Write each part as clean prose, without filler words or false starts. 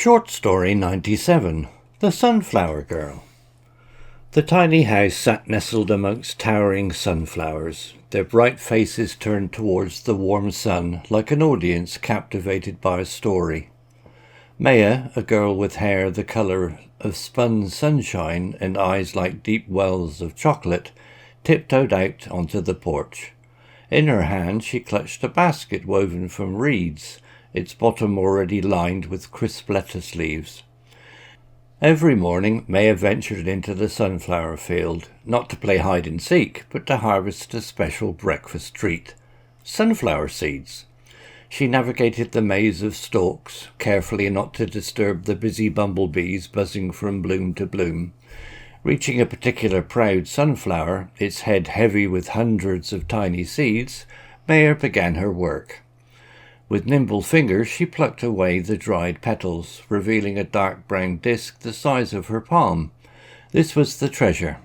Short Story 97. The Sunflower Girl. The tiny house sat nestled amongst towering sunflowers, their bright faces turned towards the warm sun like an audience captivated by a story. Maya, a girl with hair the colour of spun sunshine and eyes like deep wells of chocolate, tiptoed out onto the porch. In her hand she clutched a basket woven from reeds, its bottom already lined with crisp lettuce leaves. Every morning Maya ventured into the sunflower field, not to play hide-and-seek, but to harvest a special breakfast treat: sunflower seeds. She navigated the maze of stalks, carefully not to disturb the busy bumblebees buzzing from bloom to bloom. Reaching a particular proud sunflower, its head heavy with hundreds of tiny seeds, Maya began her work. With nimble fingers she plucked away the dried petals, revealing a dark brown disc the size of her palm. This was the treasure.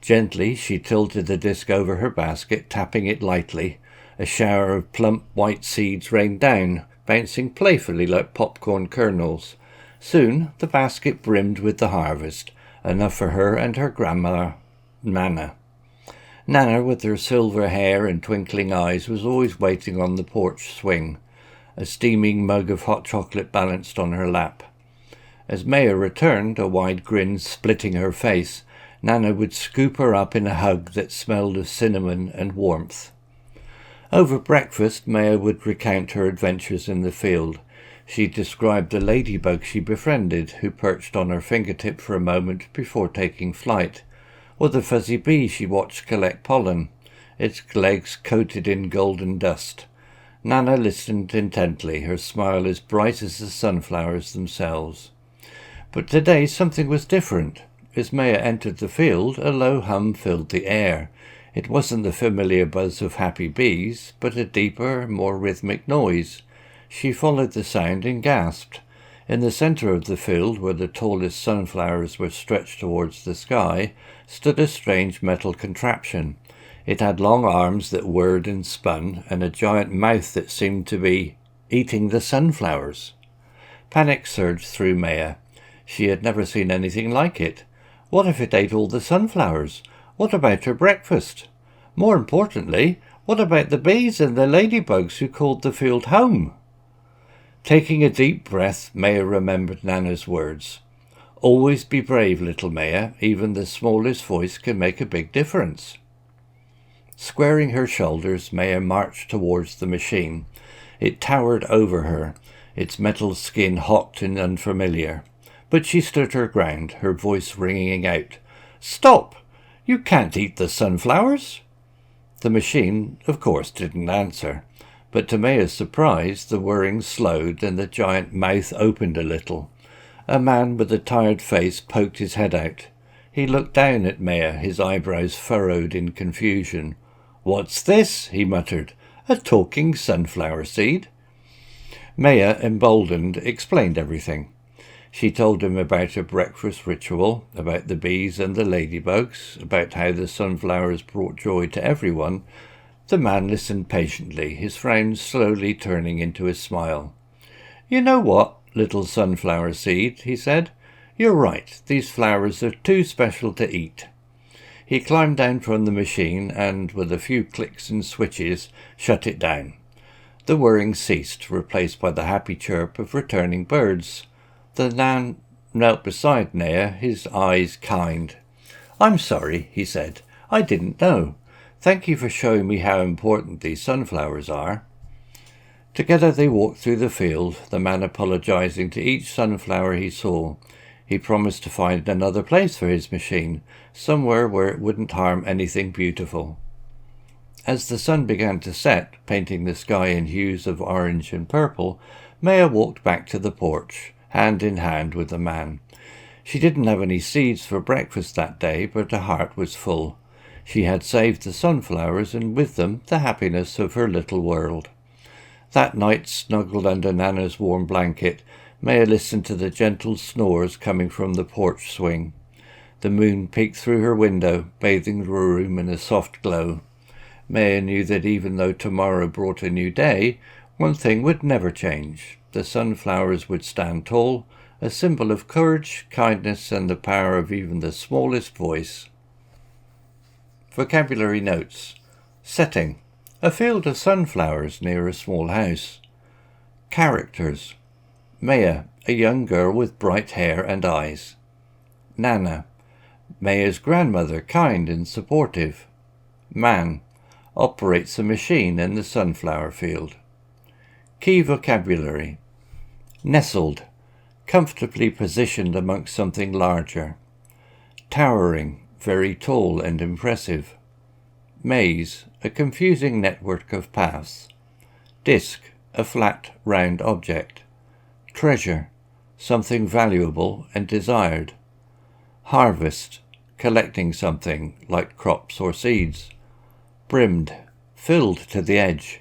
Gently she tilted the disc over her basket, tapping it lightly. A shower of plump white seeds rained down, bouncing playfully like popcorn kernels. Soon the basket brimmed with the harvest, enough for her and her grandmother, Nana. Nana, with her silver hair and twinkling eyes, was always waiting on the porch swing. A steaming mug of hot chocolate balanced on her lap. As Maya returned, a wide grin splitting her face, Nana would scoop her up in a hug that smelled of cinnamon and warmth. Over breakfast, Maya would recount her adventures in the field. She described the ladybug she befriended, who perched on her fingertip for a moment before taking flight, or the fuzzy bee she watched collect pollen, its legs coated in golden dust. Nana listened intently, her smile as bright as the sunflowers themselves. But today something was different. As Maya entered the field, a low hum filled the air. It wasn't the familiar buzz of happy bees, but a deeper, more rhythmic noise. She followed the sound and gasped. In the centre of the field, where the tallest sunflowers were stretched towards the sky, stood a strange metal contraption. It had long arms that whirred and spun, and a giant mouth that seemed to be eating the sunflowers. Panic surged through Maya. She had never seen anything like it. What if it ate all the sunflowers? What about her breakfast? More importantly, what about the bees and the ladybugs who called the field home? Taking a deep breath, Maya remembered Nana's words. Always be brave, little Maya. Even the smallest voice can make a big difference. Squaring her shoulders, Maya marched towards the machine. It towered over her, its metal skin hot and unfamiliar. But she stood her ground, her voice ringing out. "Stop! You can't eat the sunflowers!" The machine, of course, didn't answer, but to Maya's surprise, the whirring slowed and the giant mouth opened a little. A man with a tired face poked his head out. He looked down at Maya, his eyebrows furrowed in confusion. "What's this?" he muttered. "A talking sunflower seed?" Maya, emboldened, explained everything. She told him about her breakfast ritual, about the bees and the ladybugs, about how the sunflowers brought joy to everyone. The man listened patiently, his frown slowly turning into a smile. "You know what, little sunflower seed," he said. "You're right, these flowers are too special to eat." He climbed down from the machine and, with a few clicks and switches, shut it down. The whirring ceased, replaced by the happy chirp of returning birds. The man knelt beside Naya, his eyes kind. "I'm sorry," he said. "I didn't know. Thank you for showing me how important these sunflowers are." Together they walked through the field, the man apologizing to each sunflower he saw. He promised to find another place for his machine, somewhere where it wouldn't harm anything beautiful. As the sun began to set, painting the sky in hues of orange and purple, Maya walked back to the porch, hand in hand with the man. She didn't have any seeds for breakfast that day, but her heart was full. She had saved the sunflowers, and with them the happiness of her little world. That night, snuggled under Nana's warm blanket, Maya listened to the gentle snores coming from the porch swing. The moon peeked through her window, bathing the room in a soft glow. Maya knew that even though tomorrow brought a new day, one thing would never change. The sunflowers would stand tall, a symbol of courage, kindness, and the power of even the smallest voice. Vocabulary notes. Setting: a field of sunflowers near a small house. Characters: Maya, a young girl with bright hair and eyes. Nana, Maya's grandmother, kind and supportive. Man, operates a machine in the sunflower field. Key vocabulary: nestled, comfortably positioned amongst something larger. Towering, very tall and impressive. Maze, a confusing network of paths. Disc, a flat, round object. Treasure, something valuable and desired. Harvest, collecting something like crops or seeds. Brimmed, filled to the edge.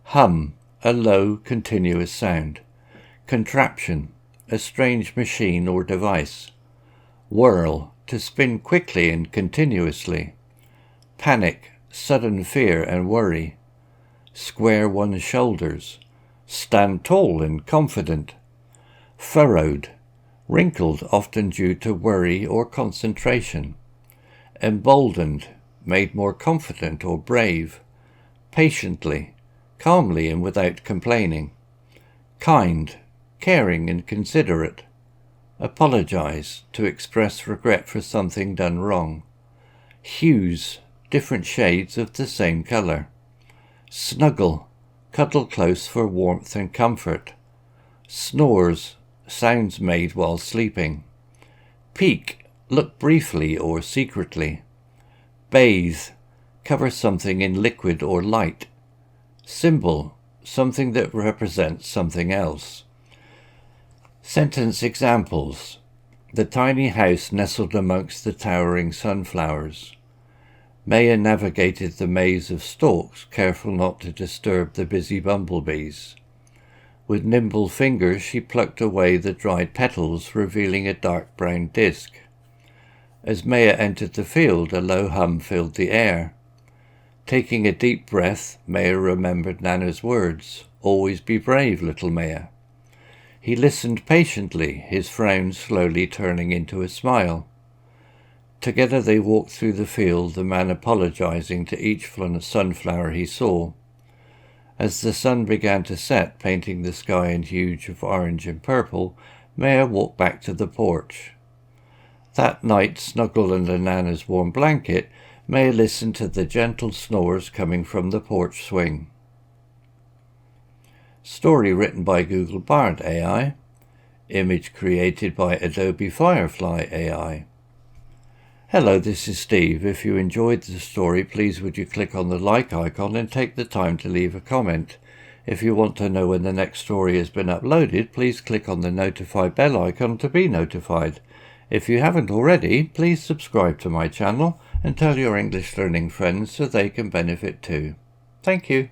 Hum, a low, continuous sound. Contraption, a strange machine or device. Whirl, to spin quickly and continuously. Panic, sudden fear and worry. Square one's shoulders. Stand tall and confident. Furrowed, wrinkled often due to worry or concentration. Emboldened, made more confident or brave. Patiently, calmly and without complaining. Kind, caring and considerate. Apologize, to express regret for something done wrong. Hues, different shades of the same color. Snuggle, cuddle close for warmth and comfort. Snores, sounds made while sleeping. Peek, look briefly or secretly. Bathe, cover something in liquid or light. Symbol, something that represents something else. Sentence examples: the tiny house nestled amongst the towering sunflowers. Maya navigated the maze of stalks, careful not to disturb the busy bumblebees. With nimble fingers she plucked away the dried petals, revealing a dark brown disc. As Maya entered the field, a low hum filled the air. Taking a deep breath, Maya remembered Nana's words, "Always be brave, little Maya." He listened patiently, his frown slowly turning into a smile. Together they walked through the field, the man apologizing to each sunflower he saw. As the sun began to set, painting the sky in hues of orange and purple, Maya walked back to the porch. That night, snuggled under Nana's warm blanket, Maya listened to the gentle snores coming from the porch swing. Story written by Google Bard AI. Image created by Adobe Firefly AI. Hello, this is Steve. If you enjoyed the story, please would you click on the like icon and take the time to leave a comment. If you want to know when the next story has been uploaded, please click on the notify bell icon to be notified. If you haven't already, please subscribe to my channel and tell your English learning friends so they can benefit too. Thank you.